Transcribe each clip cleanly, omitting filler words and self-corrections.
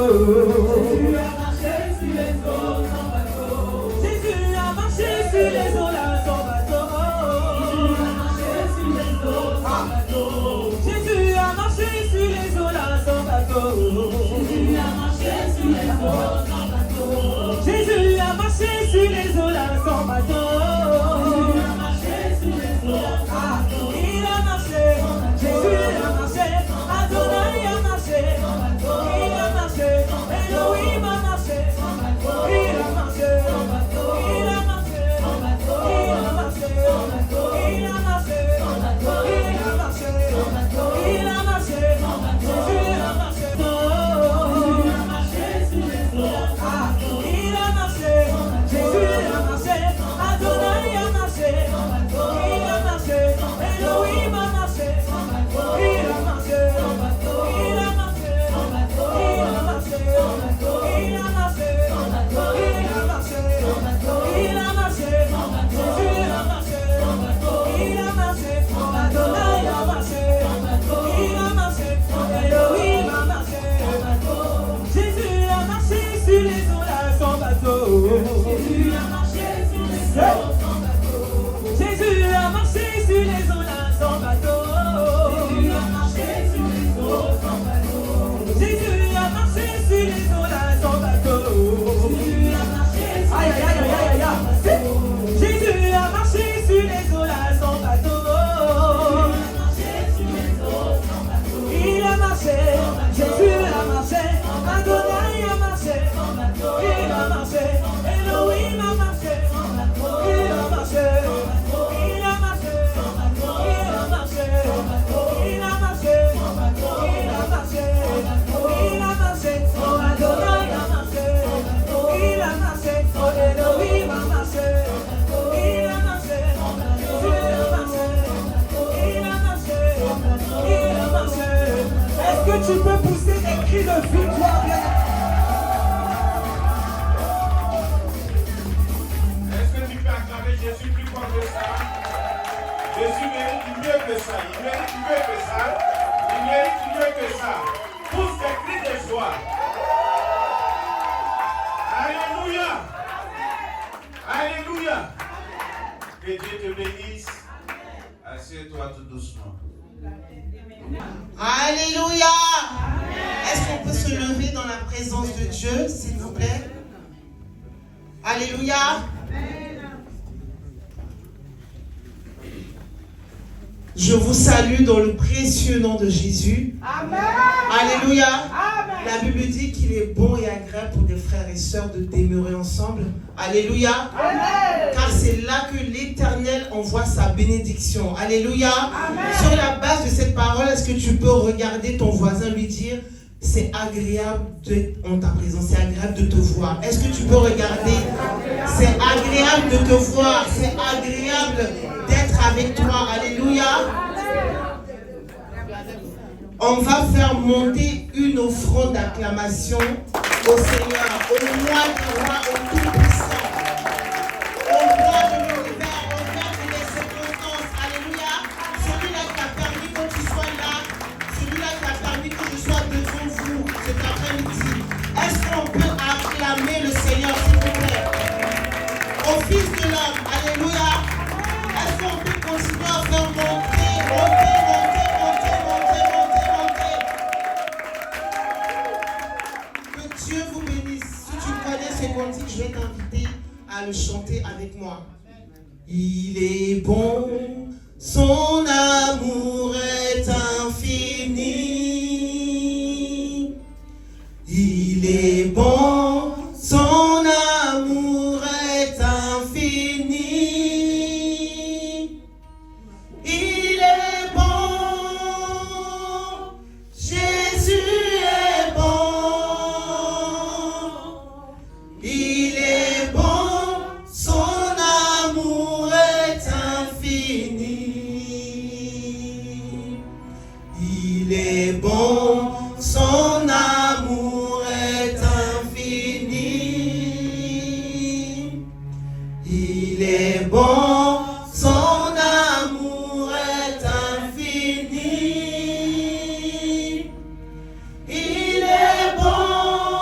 Jésus a marché sur les eaux sans bateau. Jésus a marché sur les eaux là sans bateau. Jésus a marché sur les eaux sans bateau. Jésus a marché sur les eaux là sans bateau. Jésus a marché sur les eaux sans bateau. Jésus a marché sur les eaux là sans bateau. Jésus a marché sur les eaux sans bateau. Il a marché, Jésus a marché, Adonai a marché, il a marché, Elohim a marché, il a marché, il a marché, il a marché, il a marché, il a marché, il a marché, Jésus a marché, il a marché sur les eaux, il a marché, Jésus a marché, Adonai a marché, il a marché, Elohim a marché, il a marché, il a marché, il a marché, il a marché, il a marché, il a marché, Jésus a marché, il a marché, Adonai a marché, il a marché, Elohim a marché, Jésus a marché sur les eaux là sans bateau. Jésus a marché sur les eaux sans bateau. Jésus a marché sur les eaux là sans bateau. Jésus a marché sur les eaux sans bateau. Jésus a marché sur les eaux là sans bateau. Jésus a marché sur les eaux là sans bateau. Jésus a marché sur les eaux là sans bateau. Il a marché, Jésus a marché, Adonai a marché, il a marché, Elohim a marché, il a marché, il a marché, il a marché, il a marché, il a marché, il a marché, oh Adonai a marché, il a marché, oh Elohim a marché, il a marché, Jésus a marché, il a marché, il a marché. Est-ce que tu peux pousser des cris de victoire, bien? Est-ce que tu peux acclamer Jésus plus fort que ça? Jésus mérite mieux que ça. Il mérite mieux que ça. Il mérite mieux que ça. Pousse des cris de joie. Alléluia. Alléluia. Que Dieu te bénisse. Assieds-toi tout doucement. Alléluia. Est-ce qu'on peut se lever dans la présence de Dieu, s'il vous plaît? Alléluia. Je vous salue dans le précieux nom de Jésus. Amen. Alléluia. Amen. La Bible dit qu'il est bon et agréable pour des frères et sœurs de demeurer ensemble. Alléluia. Amen. Car c'est là que l'Éternel envoie sa bénédiction. Alléluia. Amen. Sur la base de cette parole, est-ce que tu peux regarder ton voisin, lui dire: c'est agréable d'être en ta présence, c'est agréable de te voir. Est-ce que tu peux regarder? C'est agréable de te voir, c'est agréable d'être avec toi. Alléluia. On va faire monter une offrande d'acclamation au Seigneur, au roi des rois, au Tout-Puissant, au roi de l'univers, au roi des circonstances. Alléluia. Celui-là qui a permis que tu sois là, celui-là qui a permis que je sois devant vous cet après-midi. Est-ce qu'on peut acclamer le Seigneur, s'il vous plaît? Au Fils de l'homme, alléluia. Est-ce qu'on peut continuer à faire monter, monter, monter, monter, monter, monter, monter? Que Dieu vous bénisse. Si tu connais ce cantique, je vais t'inviter à le chanter avec moi. Il est bon, son amour est infini. Il est bon, son amour est infini. Il est bon, Jésus est bon. Il est bon, son amour est infini. Il est bon, son amour est infini. Il est bon, son amour est infini. Il est bon,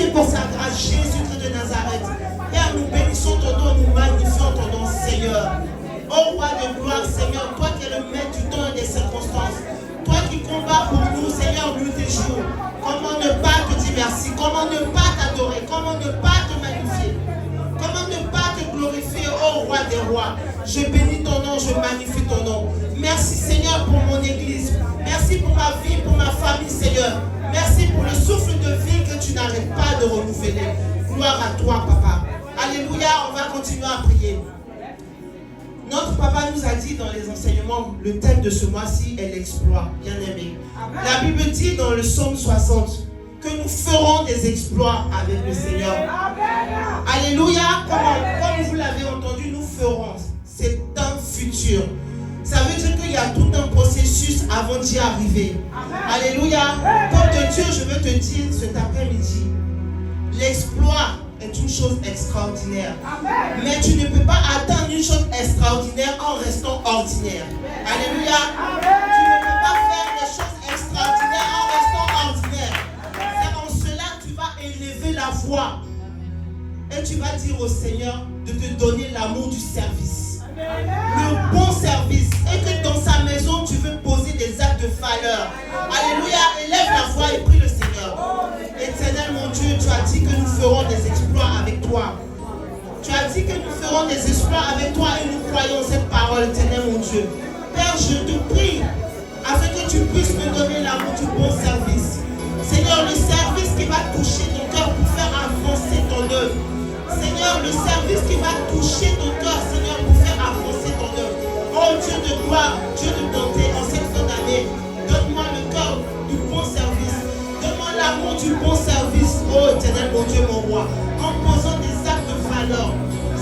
fait pour sa grâce, Jésus-Christ de Nazareth. Père, nous bénissons ton nom, nous magnifions ton nom, Seigneur. Ô roi de gloire, Seigneur, toi qui es le maître du temps et des circonstances, toi qui combats pour nous, Seigneur, nuit et jour. Comment ne pas te dire merci? Comment ne pas t'adorer? Comment ne pas te magnifier? Comment ne pas te glorifier, ô roi des rois? Je bénis ton nom, je magnifie ton nom. Merci, Seigneur, pour mon église. Merci pour ma vie, pour ma famille, Seigneur. Merci pour le souffle de vie que tu n'arrêtes pas de renouveler. Gloire à toi, Papa. Alléluia, on va continuer à prier. Notre papa nous a dit dans les enseignements, le thème de ce mois-ci est l'exploit, bien aimé. La Bible dit dans le psaume 60 que nous ferons des exploits avec le Seigneur. Alléluia, comme vous l'avez entendu, nous ferons. C'est un futur. Ça veut dire qu'il y a tout un processus avant d'y arriver. Alléluia. Peuple de Dieu, je veux te dire cet après-midi, l'exploit est une chose extraordinaire. Mais tu ne peux pas atteindre une chose extraordinaire en restant ordinaire. Alléluia. Tu ne peux pas faire des choses extraordinaires en restant ordinaire. C'est en cela que tu vas élever la voix. Et tu vas dire au Seigneur de te donner l'amour du service. Le bon service. Et que dans sa maison, tu veux poser des actes de valeur. Alléluia. Élève la voix et prie le Seigneur. Éternel mon Dieu, tu as dit que nous ferons des exploits avec toi. Tu as dit que nous ferons des exploits avec toi et nous croyons cette parole, Éternel mon Dieu. Père, je te prie afin que tu puisses me donner l'amour du bon service. Seigneur, le service qui va toucher ton cœur pour faire avancer ton œuvre. Seigneur, le service qui va toucher ton cœur, Seigneur, pour faire avancer ton œuvre. Oh Dieu de gloire, Dieu de bonté, en cette fin d'année, donne-moi le cœur du bon service. Donne-moi l'amour du bon service, oh Éternel, mon Dieu, mon roi, en posant des actes de valeur,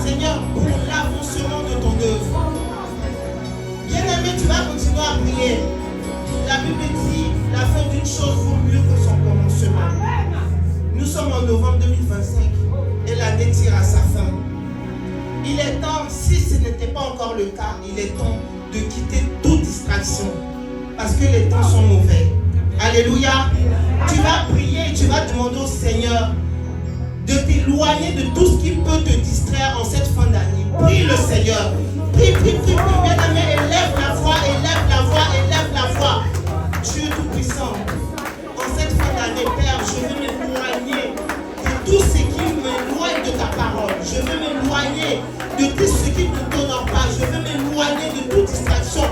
Seigneur, pour l'avancement de ton œuvre. Bien-aimé, tu vas continuer à prier. La Bible dit, la fin d'une chose vaut mieux que son commencement. Nous sommes en novembre 2025 et l'année tire à sa fin. Il est temps, si ce n'était pas encore le cas, il est temps de quitter toute distraction parce que les temps sont mauvais. Alléluia. Tu vas prier, tu vas demander au Seigneur de t'éloigner de tout ce qui peut te distraire en cette fin d'année. Prie le Seigneur. Prie, prie, prie, prie. Bien-aimé, élève la voix, élève la voix, élève la voix. Dieu Tout-Puissant, en cette fin d'année, Père, je veux m'éloigner de tout ce qui m'éloigne de ta parole. Je veux m'éloigner de tout ce qui ne t'honore pas. Je veux m'éloigner de toute distraction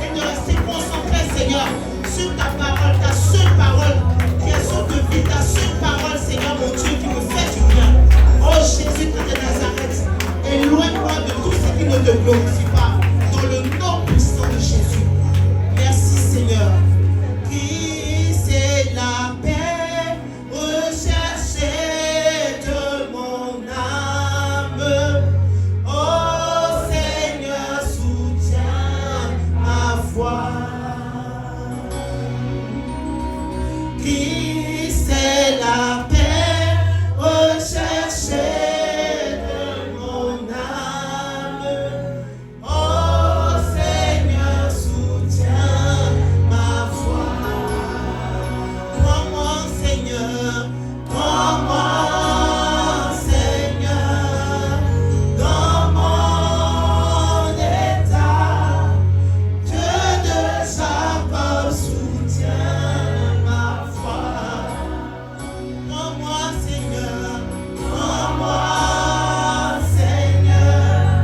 et de rester concentré, Seigneur, sur ta parole, ta seule parole qui est sur de vie, ta seule parole, Seigneur, mon Dieu, qui me fait du bien. Oh Jésus de Nazareth, éloigne-moi de tout ce qui ne te glorifie pas, dans le nom puissant de Jésus. Merci, Seigneur. Qui c'est la paix recherchée de mon âme? Oh Seigneur, soutiens ma foi. Qui c'est la paix recherchée de mon âme? Oh Seigneur, soutiens ma foi. Prends-moi, Seigneur, prends-moi, Seigneur, dans mon état. Dieu de Jacob, soutiens ma foi. Prends-moi, Seigneur, prends-moi, Seigneur,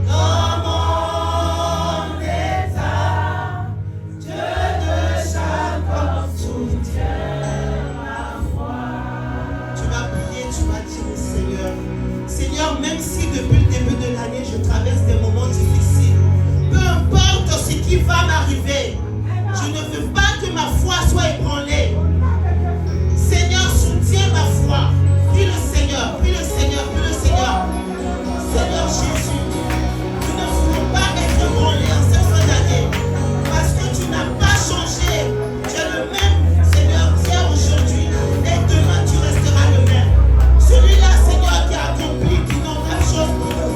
dans mon état. Dieu de Jacob, soutiens ma foi. Tu vas prier, tu vas dire au Seigneur, Seigneur, même si depuis le début de l'année je traverse des moments difficiles, peu importe ce qui va m'arriver, je ne veux pas que ma foi soit ébranlée. Seigneur, soutiens ma foi. Prie le Seigneur, prie le Seigneur, prie le Seigneur. Seigneur Jésus, nous ne voulons pas être ébranlés en cette fin d'année parce que tu n'as pas changé. Tu es le même, Seigneur, hier, aujourd'hui et demain tu resteras le même. Celui-là, Seigneur, qui a accompli d'innombrables choses pour nous.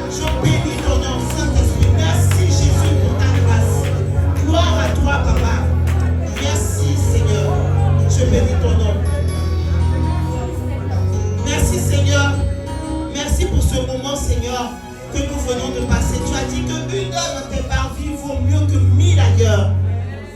Je bénis ton nom, Saint-Esprit. Merci Jésus pour ta grâce. Gloire à toi, Papa. Merci, Seigneur. ce moment, Seigneur, que nous venons de passer. Tu as dit qu'une heure dans tes parvis vaut mieux que 1000 ailleurs.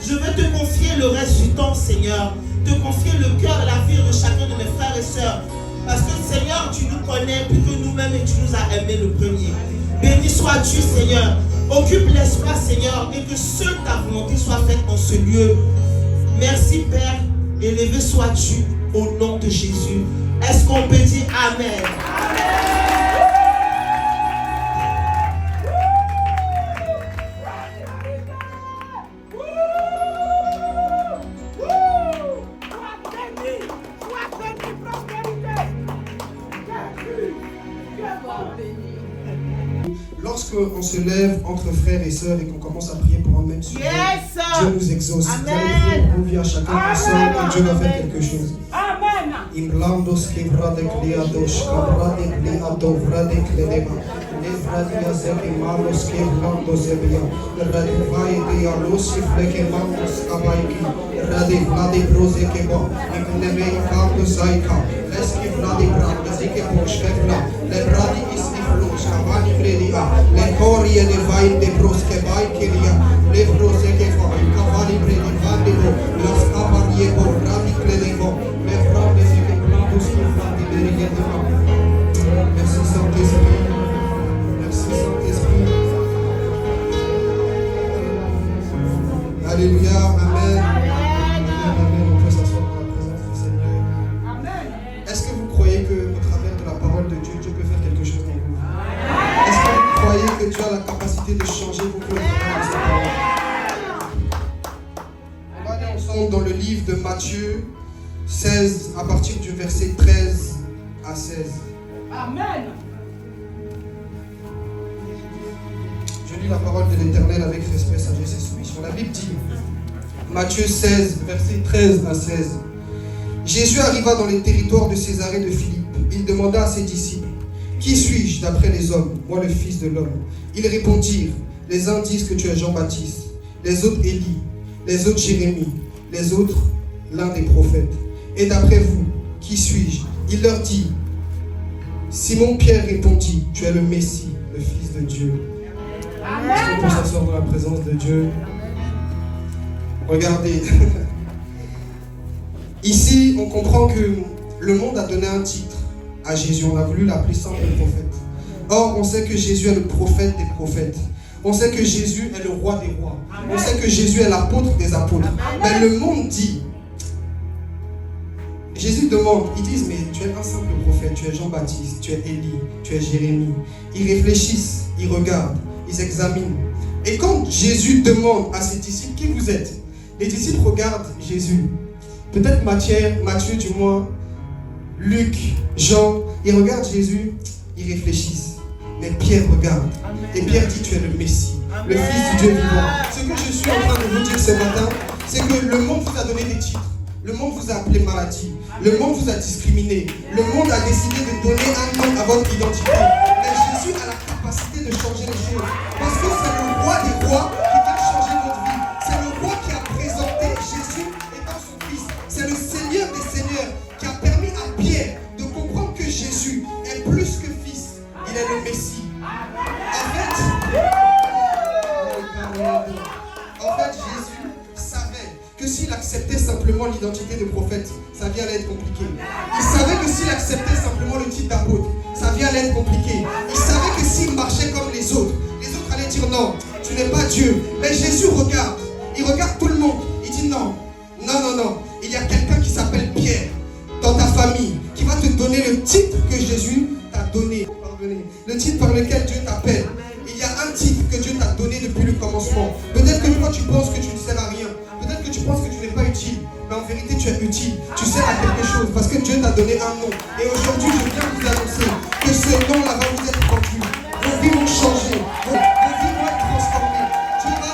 Je veux te confier le reste du temps, Seigneur. Te confier le cœur et la vie de chacun de mes frères et sœurs. Parce que, Seigneur, tu nous connais plus que nous-mêmes et tu nous as aimés le premier. Béni sois-tu, Seigneur. Occupe l'espace, Seigneur, et que seule ta volonté soit faite en ce lieu. Merci, Père. Élevé sois-tu au nom de Jésus. Est-ce qu'on peut dire Amen? Lorsqu'on se lève entre frères et sœurs et qu'on commence à prier pour un même sujet, Dieu nous exauce. Amen. Vous revient à chacun personne et Dieu va faire quelque chose. Amen. Imblandos kevradek liados kavradek liadovradek ledema levradia zekimanos kevlandos ebia radivai dialos flekemandos kabaiki radivladi brozekeba ikuneme kandos zaika leski vradi brandas ikebosh kevla levradi istiflos kavani bredia lekorie de vai de broskebai kelia levrozekeva kavani bredi vandivo las kabariebo vradi kledevo levradi. Merci Saint-Esprit. Merci Saint-Esprit. Alléluia. Amen. Amen. On peut s'asseoir dans la présence du Seigneur. Amen. Est-ce que vous croyez qu'au travers de la parole de Dieu, Dieu peut faire quelque chose en vous? Est-ce que vous croyez que Dieu a la capacité de changer vos cœurs au travers de sa parole? On va aller ensemble dans le livre de Matthieu 16, à partir du verset 13 à 16. Amen. Je lis la parole de l'Éternel avec respect, sagesse et soumission. La Bible dit, Matthieu 16, verset 13 à 16. Jésus arriva dans les territoires de Césarée de Philippe. Il demanda à ses disciples, qui suis-je d'après les hommes, moi le Fils de l'homme? Ils répondirent, les uns disent que tu es Jean-Baptiste, les autres Élie, les autres Jérémie, les autres l'un des prophètes. Et d'après vous, qui suis-je? Il leur dit, Simon-Pierre répondit, tu es le Messie, le Fils de Dieu. Est-ce qu'on peut s'asseoir dans la présence de Dieu? Regardez. Ici, on comprend que le monde a donné un titre à Jésus. On a voulu l'appeler simple prophète. Or, on sait que Jésus est le prophète des prophètes. On sait que Jésus est le roi des rois. On sait que Jésus est l'apôtre des apôtres. Mais le monde dit, Jésus demande, ils disent, mais tu es un simple prophète, tu es Jean-Baptiste, tu es Élie, tu es Jérémie. Ils réfléchissent, ils regardent, ils examinent. Et quand Jésus demande à ses disciples, qui vous êtes? Les disciples regardent Jésus. Peut-être Matthieu du moins, Luc, Jean, ils regardent Jésus, ils réfléchissent. Mais Pierre regarde. Et Pierre dit, tu es le Messie, le Fils du Dieu vivant. Ce que je suis en train de vous dire ce matin, c'est que le monde vous a donné des titres. Le monde vous a appelé maladie. Le monde vous a discriminé. Le monde a décidé de donner un nom à votre identité. Mais Jésus a la capacité de changer les choses. Parce que c'est le roi des rois qui va changer votre vie. C'est le roi qui a présenté Jésus étant son fils. C'est le Seigneur des Seigneurs qui a permis à Pierre de comprendre que Jésus est plus que fils. Il est le Messie. En fait, Jésus savait que s'il acceptait simplement l'identité de prophète, sa vie allait être compliquée. Il savait que s'il acceptait simplement le titre d'apôtre, sa vie allait être compliquée. Il savait que s'il marchait comme les autres allaient dire non, tu n'es pas Dieu. Mais Jésus regarde, il regarde tout le monde. Il dit non, il y a quelqu'un qui s'appelle Pierre dans ta famille qui va te donner le titre que Jésus t'a donné. Le titre par lequel Dieu t'appelle. Il y a un titre que Dieu t'a donné depuis le commencement. Peut-être que toi tu penses que tu ne sers à rien. Peut-être que tu penses que tu n'es pas utile. Mais en vérité tu es utile. Tu sers à quelque chose parce que Dieu t'a donné un nom. Et aujourd'hui je viens vous annoncer que ce nom-là va vous être rendu. Vos vies vont changer. Vos vies vont être transformées. Dieu va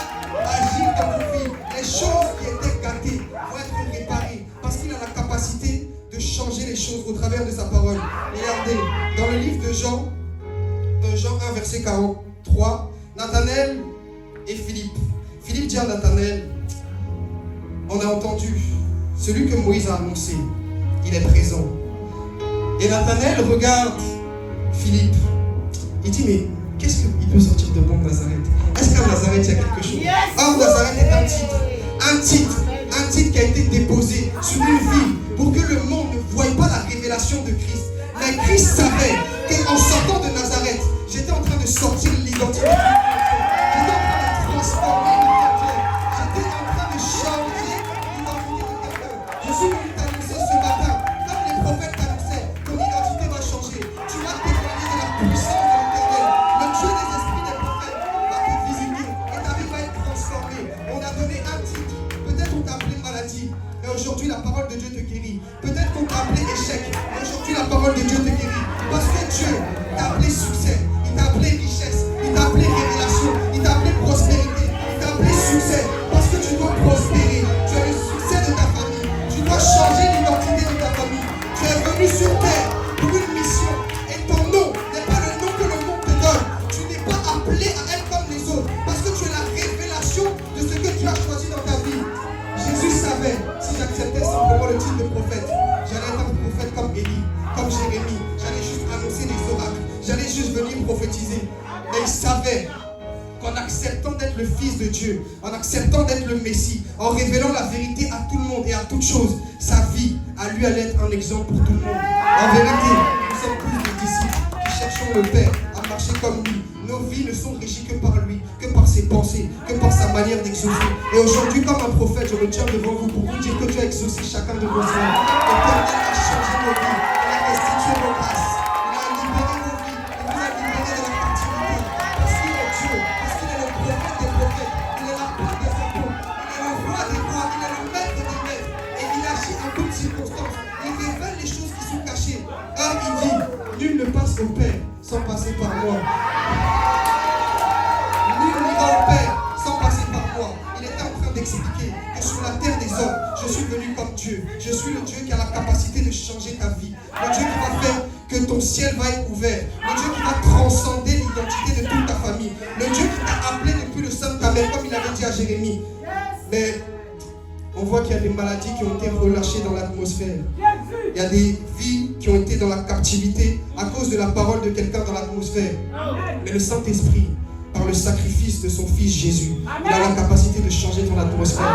agir dans vos vies. Les choses qui étaient gâtées vont être réparées. Parce qu'il a la capacité de changer les choses au travers de sa parole. Regardez, dans le livre de Jean 1 verset 43, Nathanaël et Philippe. Philippe dit à Nathanaël, on a entendu, celui que Moïse a annoncé, il est présent. Et Nathanaël regarde Philippe Il dit, mais qu'est-ce qu'il peut sortir de bon de Nazareth? Est-ce qu'à Nazareth, il y a quelque chose? Or, Nazareth est un titre qui a été déposé sur une ville pour que le monde ne voie pas la révélation de Christ. Mais Christ savait qu'en sortant de Nazareth, j'étais en train de sortir l'identité. J'étais en train de transformer l'identité. J'étais en train de changer l'identité de quelqu'un. Je suis venu t'annoncer ce matin, comme les prophètes t'annonçaient, ton identité va changer. Tu vas témoigner de la puissance de l'Éternel. Le Dieu des esprits des prophètes va te visiter et ta vie va être transformée. On a donné un titre. Peut-être on t'a appelé maladie, mais aujourd'hui la parole de Dieu te guérit. Peut-être qu'on t'a appelé échec, mais aujourd'hui la parole de Dieu te guérit. Parce que Dieu t'a appelé succès, il t'a appelé richesse, il t'a appelé révélation, il t'a appelé prospérité, il t'a appelé succès. Parce que tu dois prospérer, tu as le succès de ta famille, tu dois changer l'identité de ta famille. Tu es venu sur terre pour une mission et ton nom n'est pas le nom que le monde te donne. Tu n'es pas appelé à être comme les autres parce que tu es la révélation de ce que tu as choisi dans ta vie. Jésus savait, si j'acceptais simplement le titre de prophète, j'allais être un prophète comme Élie, comme Jérémie, j'allais juste annoncer des oracles, j'allais juste venir prophétiser. Mais il savait qu'en acceptant d'être le Fils de Dieu, en acceptant d'être le Messie, en révélant la vérité à tout le monde et à toute chose, sa vie, à lui, allait être un exemple pour tout le monde. En vérité, nous sommes tous des disciples qui cherchons le Père à marcher comme lui. Nos vies ne sont régies que par lui, que par ses pensées, que par sa manière d'exaucer. Et aujourd'hui, comme un prophète, je me tiens devant vous pour vous dire que Dieu a exaucé chacun de vos soins. L'Éternel a changé nos vies, il a restitué nos grâces, il a libéré nos vies, il nous a libérés de la captivité. Parce qu'il est Dieu, parce qu'il est le prophète des prophètes, il est la porte des apôtres, il est le roi des rois, il est le maître des maîtres. Et il agit en toutes circonstances. Il révèle les choses qui sont cachées. Or, il dit, nul ne passe au Père sans passer par moi. Nul n'ira au Père sans passer par moi. Il était en train d'expliquer que sur la terre des hommes, je suis venu comme Dieu. Je suis le Dieu qui a la capacité de changer ta vie. Le Dieu qui va faire que ton ciel va être ouvert. Le Dieu qui va transcender l'identité de toute ta famille. Le Dieu qui t'a appelé depuis le sein de ta mère, comme il avait dit à Jérémie. Mais on voit qu'il y a des maladies qui ont été relâchées dans l'atmosphère. Il y a des vies qui ont été dans la captivité à cause de la parole de quelqu'un dans l'atmosphère. Mais le Saint-Esprit, par le sacrifice de son Fils Jésus, il a la capacité de changer ton atmosphère.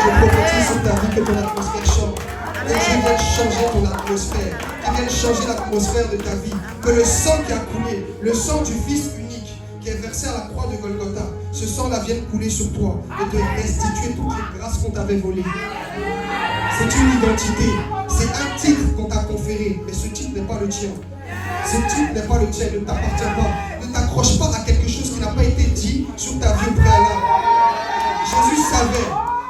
Je prophétise sur ta vie que ton atmosphère change. Que Dieu vienne changer ton atmosphère. Qu'il vienne changer l'atmosphère de ta vie. Que le sang qui a coulé, le sang du Fils unique qui est versé à la croix de Golgotha, ce sang-là vienne couler sur toi et te restituer toutes les grâces qu'on t'avait volées. C'est une identité, c'est un titre qu'on t'a conféré, mais ce titre n'est pas le tien. Ce titre n'est pas le tien, il ne t'appartient pas. Ne t'accroche pas à quelque chose qui n'a pas été dit sur ta vie au préalable. Jésus savait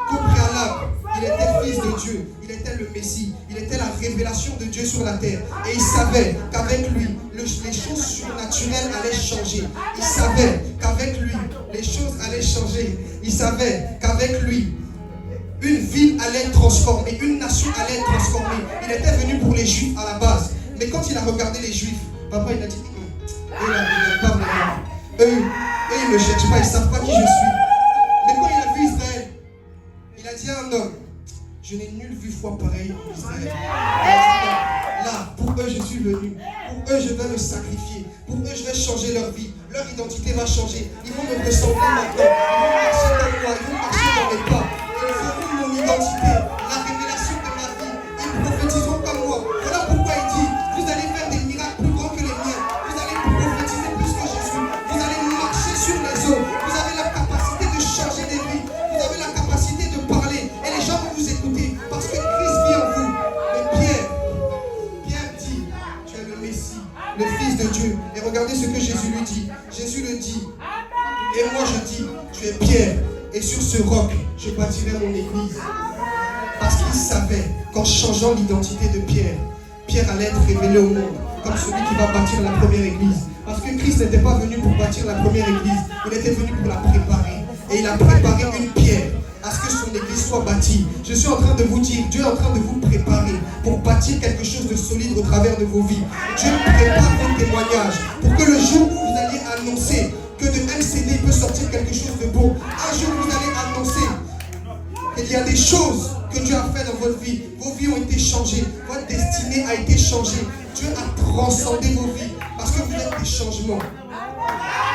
qu'au préalable, il était Fils de Dieu, il était le Messie, il était la révélation de Dieu sur la terre. Et il savait qu'avec lui, les choses surnaturelles allaient changer. Il savait qu'avec lui, les choses allaient changer. Il savait qu'avec lui, une ville allait être transformée, une nation allait être transformée. Il était venu pour les Juifs à la base. Mais quand il a regardé les Juifs, papa il a dit, eux là, ils ne pas vraiment. Eux, ils ne me cherchent pas, ils ne savent pas qui je suis. Mais quand il a vu Israël, il a dit à un homme, je n'ai nulle vue foi pareille en Israël. Là, pour eux je suis venu. Pour eux je vais me sacrifier. Pour eux je vais changer leur vie. Leur identité va changer. Ils vont me ressembler maintenant. Ils vont marcher dans moi, ils vont marcher dans mes pas. Ils verront mon identité, la révélation de ma vie. Ils prophétiseront comme moi. Voilà pourquoi il dit, vous allez faire des miracles plus grands que les miens. Vous allez prophétiser plus que Jésus. Vous allez marcher sur les eaux. Vous avez la capacité de changer des vies. Vous avez la capacité de parler. Et les gens vont vous écouter parce que Christ vit en vous. Mais Pierre dit, tu es le Messie, le Fils de Dieu. Et regardez ce que Jésus lui dit. Jésus le dit. Et moi je dis, tu es Pierre. Et sur ce roc, je bâtirai mon église. Parce qu'il savait qu'en changeant l'identité de Pierre, Pierre allait être révélé au monde comme celui qui va bâtir la première église. Parce que Christ n'était pas venu pour bâtir la première église, il était venu pour la préparer. Et il a préparé une pierre à ce que son église soit bâtie. Je suis en train de vous dire, Dieu est en train de vous préparer pour bâtir quelque chose de solide au travers de vos vies. Dieu prépare vos témoignages pour que le jour où vous alliez annoncer que de MCD peut sortir quelque chose de bon, un jour vous allez annoncer qu'il y a des choses que Dieu a fait dans votre vie. Vos vies ont été changées, votre destinée a été changée. Dieu a transcendé vos vies parce que vous êtes des changements.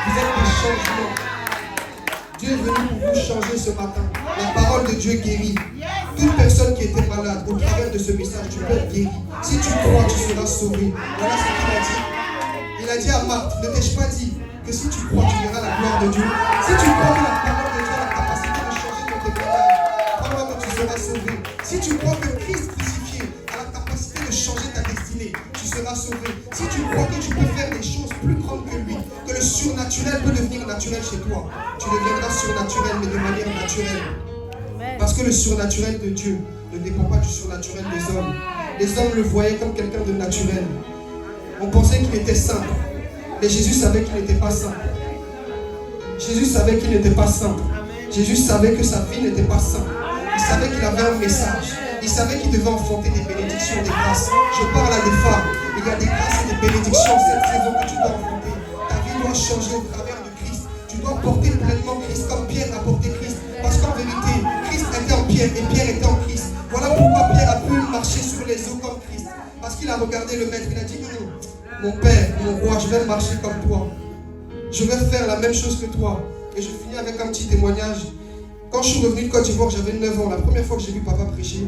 Vous êtes des changements. Dieu est venu pour vous changer ce matin. La parole de Dieu guérit. Toute personne qui était malade, au travers de ce message, tu peux être guéri. Si tu crois, tu seras sauvé. Voilà ce qu'il a dit. Il a dit à Marthe, ne t'ai-je pas dit que si tu crois, tu verras la gloire de Dieu. Si tu crois que la parole de Dieu a la capacité de changer ton témoignage, crois-moi que tu seras sauvé. Si tu crois que Christ crucifié a la capacité de changer ta destinée, tu seras sauvé. Si tu crois que tu peux faire des choses plus grandes que lui, que le surnaturel peut devenir naturel chez toi, tu deviendras surnaturel, mais de manière naturelle. Parce que le surnaturel de Dieu ne dépend pas du surnaturel des hommes. Les hommes le voyaient comme quelqu'un de naturel. On pensait qu'il était simple. Mais Jésus savait qu'il n'était pas simple. Jésus savait qu'il n'était pas simple. Jésus savait que sa vie n'était pas simple. Il savait qu'il avait un message. Il savait qu'il devait enfanter des bénédictions, des grâces. Je parle à des femmes. Il y a des grâces et des bénédictions cette saison que tu dois enfanter. Ta vie doit changer au travers de Christ. Tu dois porter pleinement Christ comme Pierre a porté Christ. Parce qu'en vérité, Christ était en Pierre et Pierre était en Christ. Voilà pourquoi Pierre a pu marcher sur les eaux comme Christ. Parce qu'il a regardé le maître. Il a dit, mon père, mon roi, je vais marcher comme toi. Je vais faire la même chose que toi. Et je finis avec un petit témoignage. Quand je suis revenu de Côte d'Ivoire, j'avais 9 ans. La première fois que j'ai vu papa prêcher,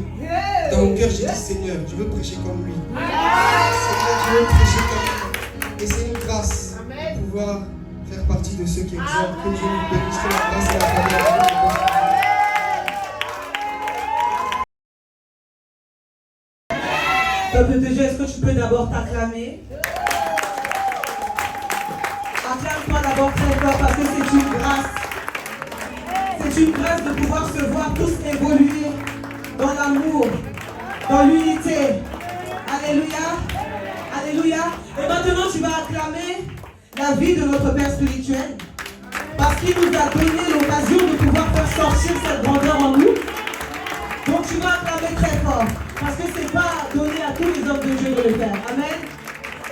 dans mon cœur, j'ai dit, Seigneur, je veux prêcher comme lui. Seigneur, je veux prêcher comme lui. Et c'est une grâce de pouvoir faire partie de ceux qui exaltent. Que Dieu nous bénisse, que la grâce et la faveur. Peuple de Dieu, est-ce que tu peux d'abord t'acclamer? Acclame-toi d'abord très fort parce que c'est une grâce. C'est une grâce de pouvoir se voir tous évoluer dans l'amour, dans l'unité. Alléluia. Alléluia. Et maintenant, tu vas acclamer la vie de notre Père spirituel parce qu'il nous a donné l'occasion de pouvoir faire sortir cette grandeur en nous. Donc tu vas acclamer très fort parce que ce n'est pas donné à tous les hommes de Dieu de le faire. Amen.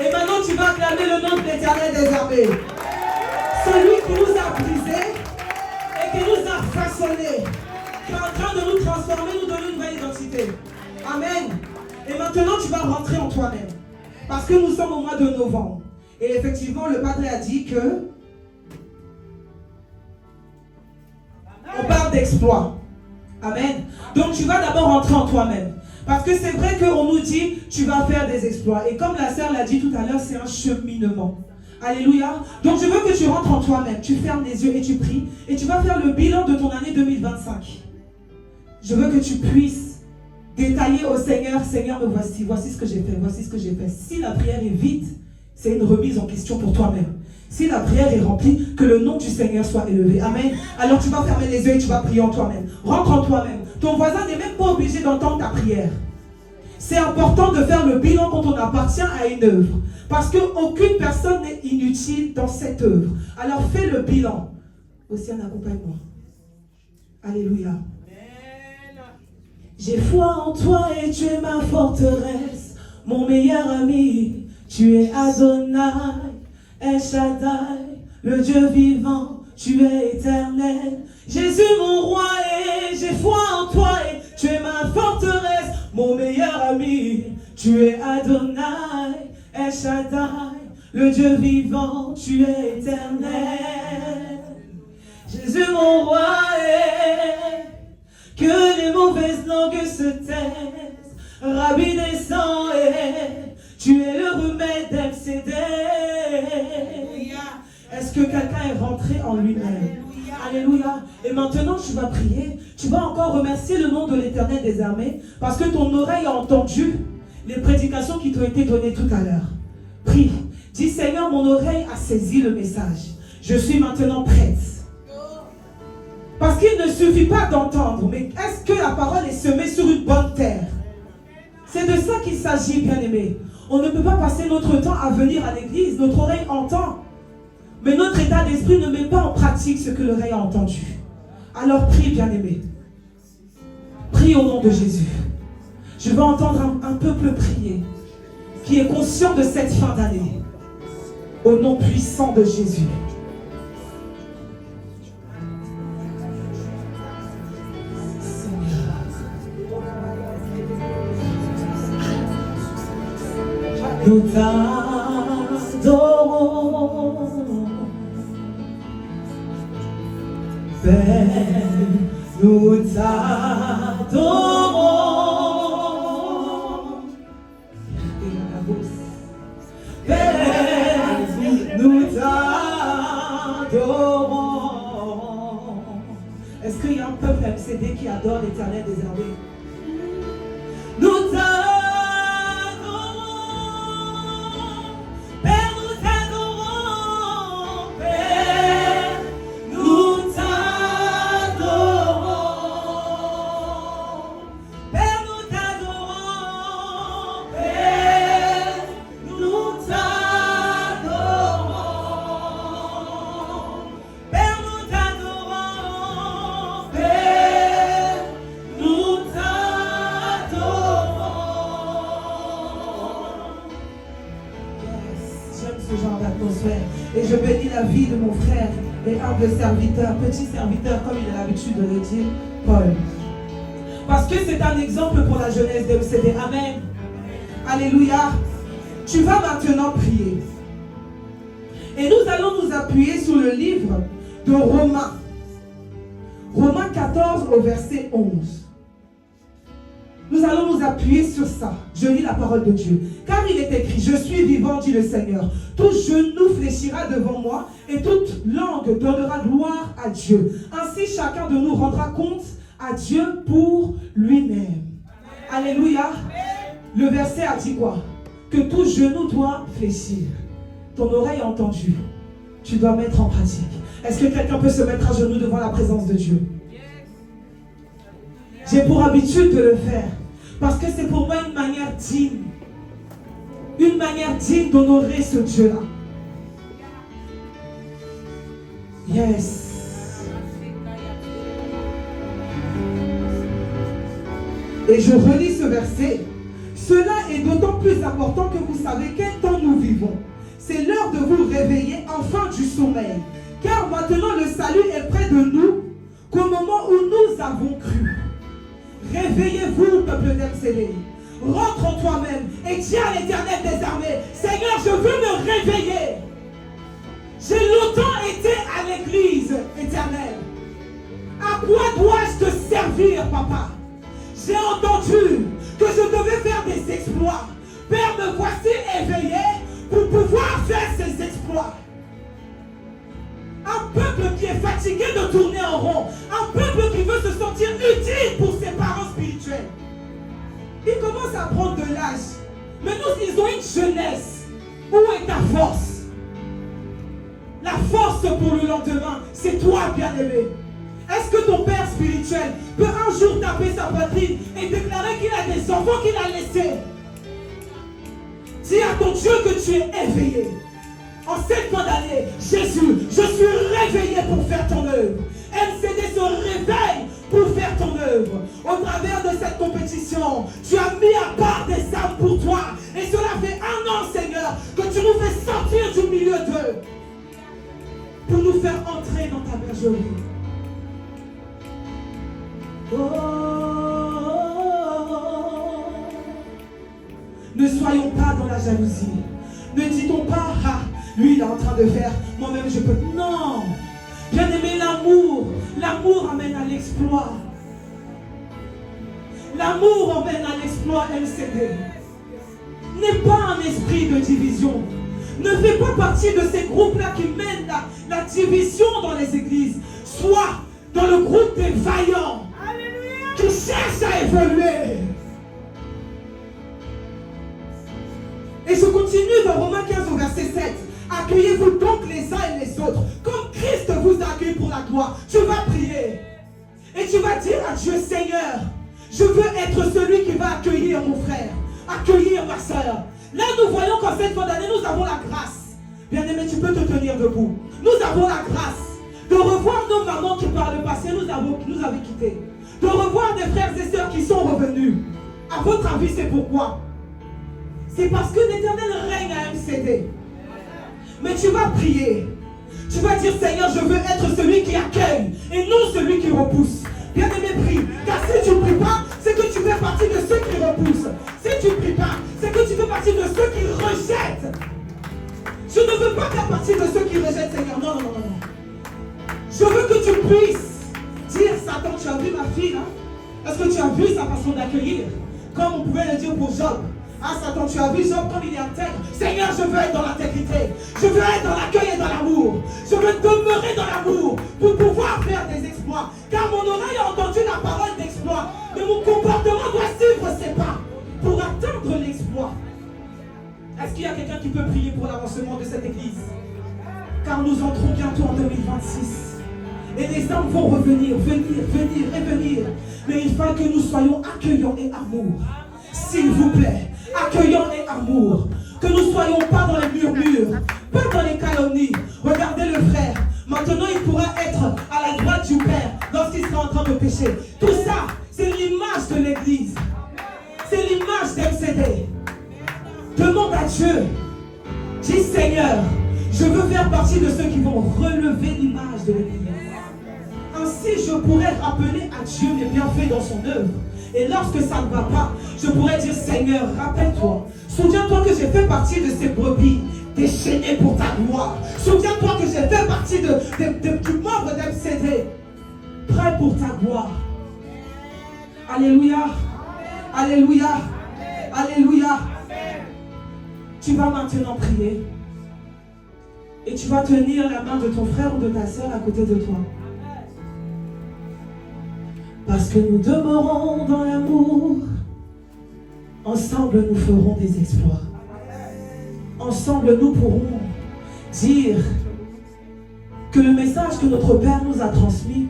Et maintenant tu vas acclamer le nom de l'Éternel des armées. Celui qui nous a brisés et qui nous a façonnés, qui est en train de nous transformer, nous donner une nouvelle identité. Amen. Et maintenant tu vas rentrer en toi-même. Parce que nous sommes au mois de novembre. Et effectivement, le Padre a dit que on parle d'exploit. Amen. Donc tu vas d'abord rentrer en toi-même. Parce que c'est vrai qu'on nous dit, tu vas faire des exploits. Et comme la sœur l'a dit tout à l'heure, c'est un cheminement. Alléluia. Donc je veux que tu rentres en toi-même. Tu fermes les yeux et tu pries. Et tu vas faire le bilan de ton année 2025. Je veux que tu puisses détailler au Seigneur, Seigneur, me voici. Voici ce que j'ai fait. Voici ce que j'ai fait. Si la prière est vide, c'est une remise en question pour toi-même. Si la prière est remplie, que le nom du Seigneur soit élevé. Amen. Alors tu vas fermer les yeux et tu vas prier en toi-même. Rentre en toi-même. Ton voisin n'est même pas obligé d'entendre ta prière. C'est important de faire le bilan quand on appartient à une œuvre. Parce qu'aucune personne n'est inutile dans cette œuvre. Alors fais le bilan. Océane, accompagne-moi. Alléluia. J'ai foi en toi et tu es ma forteresse. Mon meilleur ami, tu es Adonai. El Shaddai, le Dieu vivant, tu es éternel. Jésus mon roi et j'ai foi en toi et tu es ma forteresse. Mon meilleur ami, tu es Adonai. El Shaddai, le Dieu vivant, tu es éternel. Jésus mon roi et que les mauvaises langues se taisent. Rabbi descend et tu es le remède d'MCD. Est-ce que quelqu'un est rentré en lui-même? Alléluia. Et maintenant tu vas prier. Tu vas encore remercier le nom de l'Éternel des armées parce que ton oreille a entendu les prédications qui t'ont été données tout à l'heure. Prie. Dis Seigneur, mon oreille a saisi le message. Je suis maintenant prête. Parce qu'il ne suffit pas d'entendre, mais est-ce que la parole est semée sur une bonne terre? C'est de ça qu'il s'agit, bien-aimé. On ne peut pas passer notre temps à venir à l'église. Notre oreille entend. Mais notre état d'esprit ne met pas en pratique ce que l'oreille a entendu. Alors prie, bien-aimé. Prie au nom de Jésus. Je veux entendre un peuple prier qui est conscient de cette fin d'année. Au nom puissant de Jésus. Nous t'adorons, Père, nous t'adorons. Père, nous t'adorons. Est-ce qu'il y a un peuple MCD qui adore l'Éternel désormais? Nous t'adorons. Père, nous t'adorons. Père, nous t'adorons. Père, nous t'adorons. Père, nous t'adorons. Père, nous t'adorons. Père, nous t'adorons. Yes, j'aime ce genre d'atmosphère. Et je bénis la vie de mon frère et humble serviteur, petit serviteur, comme il a l'habitude de le dire, Paul. Parce que c'est un exemple pour la jeunesse de MCD. Amen. Alléluia. Tu vas maintenant prier. Et nous allons nous appuyer sur le livre de Romains. Romains 14 au verset 11. Nous allons nous appuyer sur ça. Je lis la parole de Dieu. Car il est écrit, je suis vivant, dit le Seigneur. Tout genou fléchira devant moi et toute langue donnera gloire à Dieu. Ainsi, chacun de nous rendra compte à Dieu pour lui-même. Alléluia. Le verset a dit quoi? Que tout genou doit fléchir. Ton oreille a entendu. Tu dois mettre en pratique. Est-ce que quelqu'un peut se mettre à genoux devant la présence de Dieu? J'ai pour habitude de le faire. Parce que c'est pour moi une manière digne. Une manière digne d'honorer ce Dieu-là. Yes. Et je relis ce verset. Cela est d'autant plus important que vous savez quel temps nous vivons. C'est l'heure de vous réveiller enfin du sommeil. Car maintenant le salut est près de nous qu'au moment où nous avons cru. Réveillez-vous, peuple d'MCD. Rentre en toi-même et dis à l'Éternel des armées, Seigneur, je veux me réveiller. J'ai longtemps été à l'église, Éternel. À quoi dois-je te servir, papa? J'ai entendu que je devais faire des exploits. Père, me voici éveillé pour pouvoir faire ces exploits. Un peuple qui est fatigué de tourner en rond. Un peuple qui veut se sentir utile pour ses parents spirituels. Ils commencent à prendre de l'âge. Mais nous, ils ont une jeunesse. Où est ta force? La force pour le lendemain, c'est toi, bien-aimé. Est-ce que ton père spirituel peut un jour taper sa poitrine et déclarer qu'il a des enfants qu'il a laissés? Dis à ton Dieu que tu es éveillé. En cette fin d'année, Jésus, je suis réveillé pour faire ton œuvre. MCD se réveille pour faire ton œuvre. Au travers de cette compétition, tu as mis à part des âmes pour toi. Et cela fait 1 an, Seigneur, que tu nous fais sortir du milieu d'eux pour nous faire entrer dans ta bergerie. Ne soyons pas dans la jalousie. Ne dit-on pas, ah, lui il est en train de faire, moi-même je peux. Non. Bien aimé, l'amour. L'amour amène à l'exploit. L'amour amène à l'exploit, MCD. N'aie pas un esprit de division. Ne fais pas partie de ces groupes-là qui mènent la division dans les églises. Sois dans le groupe des vaillants qui cherchent à évoluer. Et je continue dans Romains 15 au verset 7. Accueillez-vous donc les uns et les autres, comme Christ vous a accueilli pour la gloire. Tu vas prier. Et tu vas dire à Dieu, Seigneur, je veux être celui qui va accueillir mon frère, accueillir ma soeur. Là, nous voyons qu'en cette fin d'année, nous avons la grâce. Bien-aimé, tu peux te tenir debout. Nous avons la grâce de revoir nos mamans qui par le passé nous avaient quittés. De revoir des frères et sœurs qui sont revenus. À votre avis, c'est pourquoi? C'est parce que l'Éternel règne à MCD. Mais tu vas prier. Tu vas dire, Seigneur, je veux être celui qui accueille et non celui qui repousse. Bien-aimé, prie. Car si tu ne pries pas, c'est que tu fais partie de ceux qui repoussent. Si tu ne pries pas, c'est que tu fais partie de ceux qui rejettent. Je ne veux pas faire partie de ceux qui rejettent, Seigneur. Non, non, non, non. Je veux que tu puisses la fille là? Est-ce que tu as vu sa façon d'accueillir? Comme on pouvait le dire pour Job. Ah Satan, tu as vu Job comme il est intègre. Seigneur, je veux être dans l'intégrité. Je veux être dans l'accueil et dans l'amour. Je veux demeurer dans l'amour pour pouvoir faire des exploits. Car mon oreille a entendu la parole d'exploit. Mais mon comportement doit suivre ses pas pour atteindre l'exploit. Est-ce qu'il y a quelqu'un qui peut prier pour l'avancement de cette église? Car nous entrons bientôt en 2026. Et les âmes vont revenir, venir et venir. Mais il faut que nous soyons accueillants et amour. S'il vous plaît, accueillants et amour. Que nous ne soyons pas dans les murmures, pas dans les calomnies. Regardez le frère. Maintenant, il pourra être à la droite du Père lorsqu'il sera en train de pécher. Tout ça, c'est l'image de l'église. C'est l'image d'MCD. Demande à Dieu. Dis Seigneur, je veux faire partie de ceux qui vont relever l'image de l'église. Ainsi, je pourrais rappeler à Dieu les bienfaits dans son œuvre. Et lorsque ça ne va pas, je pourrais dire Seigneur, rappelle-toi. Souviens-toi que j'ai fait partie de ces brebis déchaînées pour ta gloire. Souviens-toi que j'ai fait partie du membre d'MCD. Prêt pour ta gloire. Alléluia. Alléluia. Alléluia. Tu vas maintenant prier. Et tu vas tenir la main de ton frère ou de ta soeur à côté de toi. Parce que nous demeurons dans l'amour. Ensemble, nous ferons des exploits. Ensemble, nous pourrons dire que le message que notre Père nous a transmis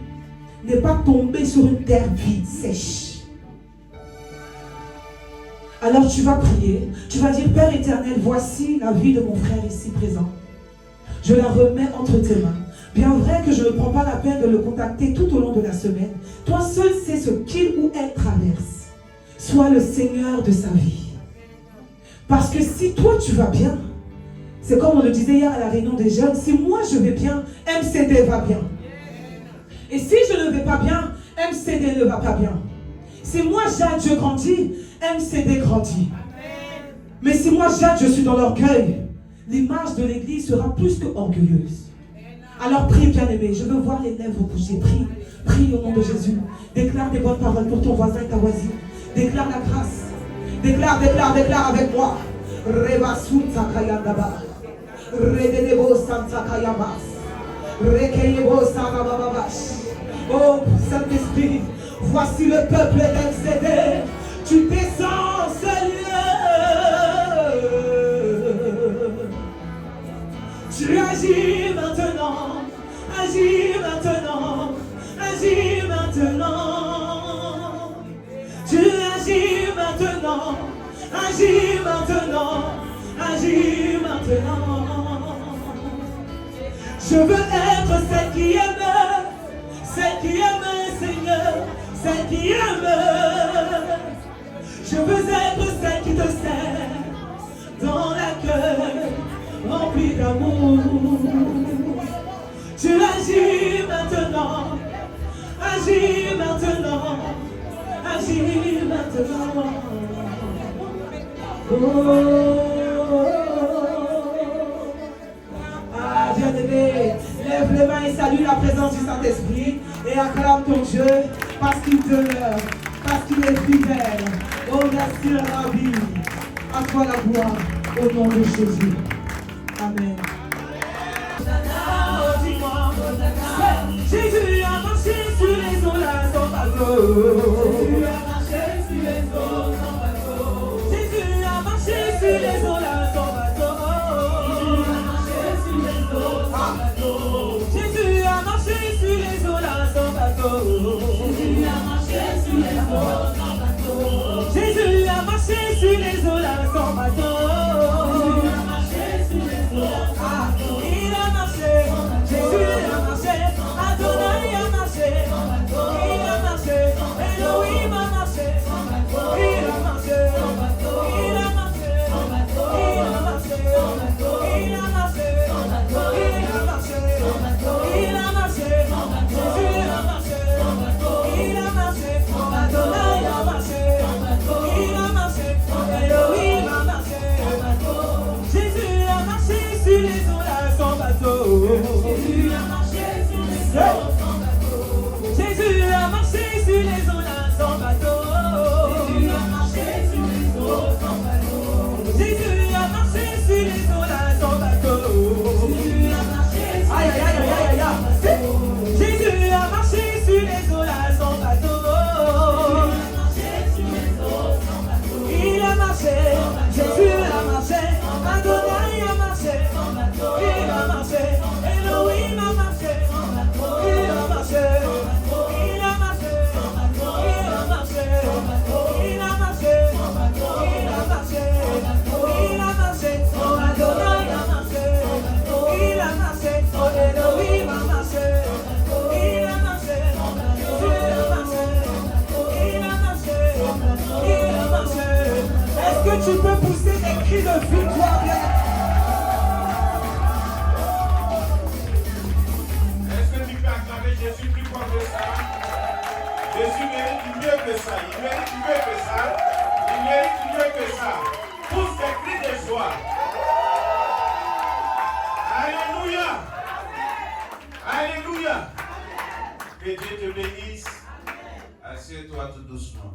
n'est pas tombé sur une terre vide, sèche. Alors tu vas prier, tu vas dire Père éternel, voici la vie de mon frère ici présent. Je la remets entre tes mains. Bien vrai que je ne prends pas la peine de le contacter tout au long de la semaine. Toi seul sais ce qu'il ou elle traverse. Sois le Seigneur de sa vie. Parce que si toi tu vas bien, c'est comme on le disait hier à la réunion des jeunes, si moi je vais bien, MCD va bien. Et si je ne vais pas bien, MCD ne va pas bien. Si moi Jade je grandis, MCD grandit. Mais si moi Jade je suis dans l'orgueil, l'image de l'église sera plus que orgueilleuse. Alors prie bien-aimé, je veux voir les lèvres bouger. Prie, prie au nom de Jésus. Déclare des bonnes paroles pour ton voisin et ta voisine. Déclare la grâce. Déclare avec moi. Reba sunta kayandaba. Rededebo santa kayamas. Rekeyebo sarabababash. Oh Saint-Esprit, voici le peuple d'MCD. Tu descends ce lieu. Tu agis maintenant. Agis maintenant. Agis maintenant. Tu agis maintenant. Agis maintenant. Agis maintenant. Je veux être celle qui aime. Celle qui aime, Seigneur. Celle qui aime. Je veux être celle qui te sert dans l'accueil rempli d'amour. Tu agis maintenant. Agis maintenant. Agis maintenant. Oh. Ah, bien-aimé, lève les mains et salue la présence du Saint-Esprit et acclame ton Dieu parce qu'il demeure, parce qu'il est fidèle. Oh, merci, Rabbi. À toi la gloire, au nom de Jésus. Amen. Jésus a marché sur les eaux, là, son bateau. Jésus a marché sur les eaux, son bateau. Jésus a marché sur les eaux, là, son bateau. Jésus a marché sur les eaux, là, son bateau. Jésus a marché sur les eaux, son bateau. Jésus a marché sur les eaux, là, son bateau. Jésus a marché sur les eaux, son bateau. Il a marché, Jésus a marché, Adonai a marché, il a marché, Elohim a marché, il a marché, il a marché, il a marché, il a marché, il a marché, il a marché, Jésus a marché, il a marché, Adonai a marché, il a marché, Elohim a marché, Jésus a marché sur les eaux, là, son bateau. Jésus a marché sur les eaux, son bateau. Jésus a marché sur tu peux pousser des cris de victoire, bien? Est-ce que tu peux acclamer Jésus plus fort que ça? Jésus mérite mieux que ça. Il mérite mieux que ça. Il mérite mieux que ça. Tous des cris de joie. Alléluia. Alléluia. Que Dieu te bénisse. Assieds-toi tout doucement.